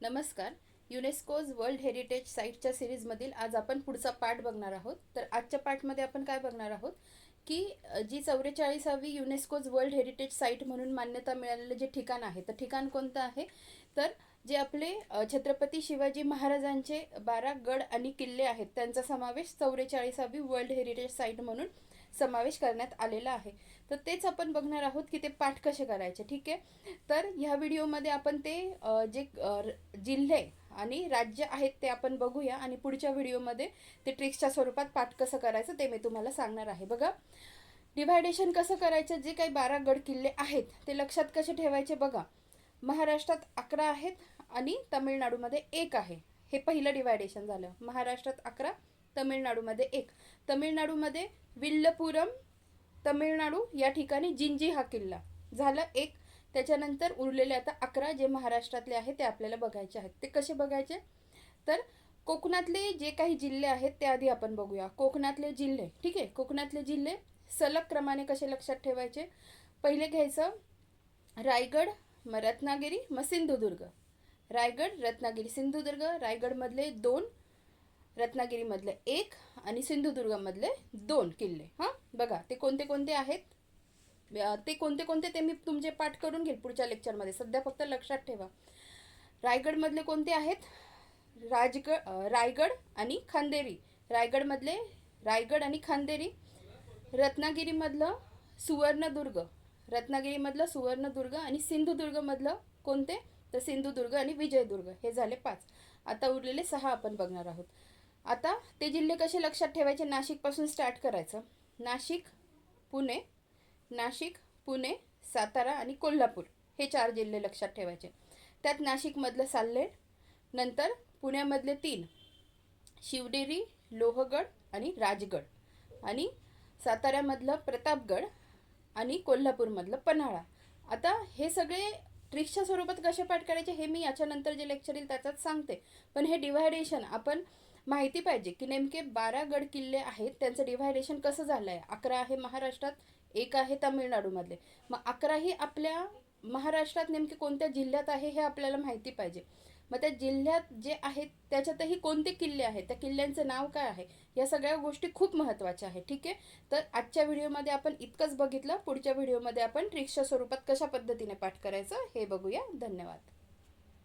नमस्कार. युनेस्कोज world heritage साईटच्या सिरीजमधील आज आपण पुढचा पाठ बघणार आहोत. तर आजच्या पाठमध्ये आपण काय बघणार आहोत की जी 44वी युनेस्कोज वर्ल्ड हेरिटेज साईट म्हणून मान्यता मिळालेलं जे ठिकाण आहे, तर ठिकाण कोणतं आहे, तर जे आपले छत्रपती शिवाजी महाराजांचे 12 गड आणि किल्ले आहेत त्यांचा समावेश 44वी वर्ल्ड हेरिटेज साईट म्हणून समावेश करण्यात आलेला आहे. तर तेच आपण बघणार आहोत की ते पाठ कसे करायचे. ठीक आहे. तर ह्या व्हिडिओमध्ये आपण ते जे जिल्हे आणि राज्य आहेत ते आपण बघूया आणि पुढच्या व्हिडिओमध्ये ते ट्रिक्सच्या स्वरूपात पाठ कसं करायचं ते मी तुम्हाला सांगणार आहे. बघा, डिव्हायडेशन कसं करायचं, जे काही 12 गड किल्ले आहेत ते लक्षात कसे ठेवायचे. बघा, महाराष्ट्रात 11 आहेत आणि तमिळनाडूमध्ये 1 आहे. हे पहिलं डिव्हायडेशन झालं. महाराष्ट्रात 11, तमिळनाडूमध्ये 1. तमिळनाडूमध्ये विल्लपुरम, तमिळनाडू या ठिकाणी जिंजी हा किल्ला झालं 1. त्याच्यानंतर उरलेले आता 11 जे महाराष्ट्रातले आहेत ते आपल्याला बघायचे आहेत. ते कसे बघायचे, तर कोकणातले जे काही जिल्हे आहेत ते आधी आपण बघूया. कोकणातले जिल्हे, ठीक आहे. कोकणातले जिल्हे सलग क्रमाने कसे लक्षात ठेवायचे. पहिले घ्यायचं रायगड, मग रत्नागिरी, मग सिंधुदुर्ग. रायगड, रत्नागिरी, सिंधुदुर्ग. रायगडमधले 2, रत्नागिरीमधले 1 आणि सिंधुदुर्गमधले 2 किल्ले. हां, बघा ते कोणते कोणते आहेत, ते कोणते कोणते ते मी तुमचे पाठ करून घेईल पुढच्या लेक्चरमध्ये. सध्या फक्त लक्षात ठेवा. रायगडमधले कोणते आहेत, रायगड आणि खांदेरी. रायगडमधले रायगड आणि खांदेरी. रत्नागिरीमधलं सुवर्णदुर्ग, रत्नागिरीमधलं सुवर्णदुर्ग आणि सिंधुदुर्गमधलं कोणते, तर सिंधुदुर्ग आणि विजयदुर्ग. हे झाले 5. आता उरलेले 6 आपण बघणार आहोत. आता ते जिल्हे कसे लक्षात ठेवायचे, नाशिकपासून स्टार्ट करायचं. नाशिक, पुणे, नाशिक, पुणे, सातारा आणि कोल्हापूर हे 4 जिल्हे लक्षात ठेवायचे. त्यात नाशिकमधलं साल्हेर, नंतर पुण्यामधले 3 शिवनेरी, लोहगड आणि राजगड, आणि साताऱ्यामधलं प्रतापगड आणि कोल्हापूरमधलं पन्हाळा. आता हे सगळे ट्रिक्सच्या स्वरूपात कसे पाठ करायचे हे मी याच्यानंतर जे लेक्चर येईल त्याच्यात सांगते. पण हे डिव्हायडेशन आपण माहिती पाहिजे की नेमके 12 गड किल्ले आहेत त्यांचं डिव्हायडेशन कसं झालं आहे. 11 आहे महाराष्ट्रात, 1 आहे तामिळनाडूमधले. मग 11 ही आपल्या महाराष्ट्रात नेमके कोणत्या जिल्ह्यात आहे हे आपल्याला माहिती पाहिजे. मग त्या जिल्ह्यात जे आहेत त्याच्यातही कोणते किल्ले आहेत, त्या किल्ल्यांचं नाव काय आहे, या सगळ्या गोष्टी खूप महत्त्वाच्या आहेत. ठीक आहे. तर आजच्या व्हिडिओमध्ये आपण इतकंच बघितलं. पुढच्या व्हिडिओमध्ये आपण ट्रिक्सच्या स्वरूपात कशा पद्धतीने पाठ करायचं हे बघूया. धन्यवाद.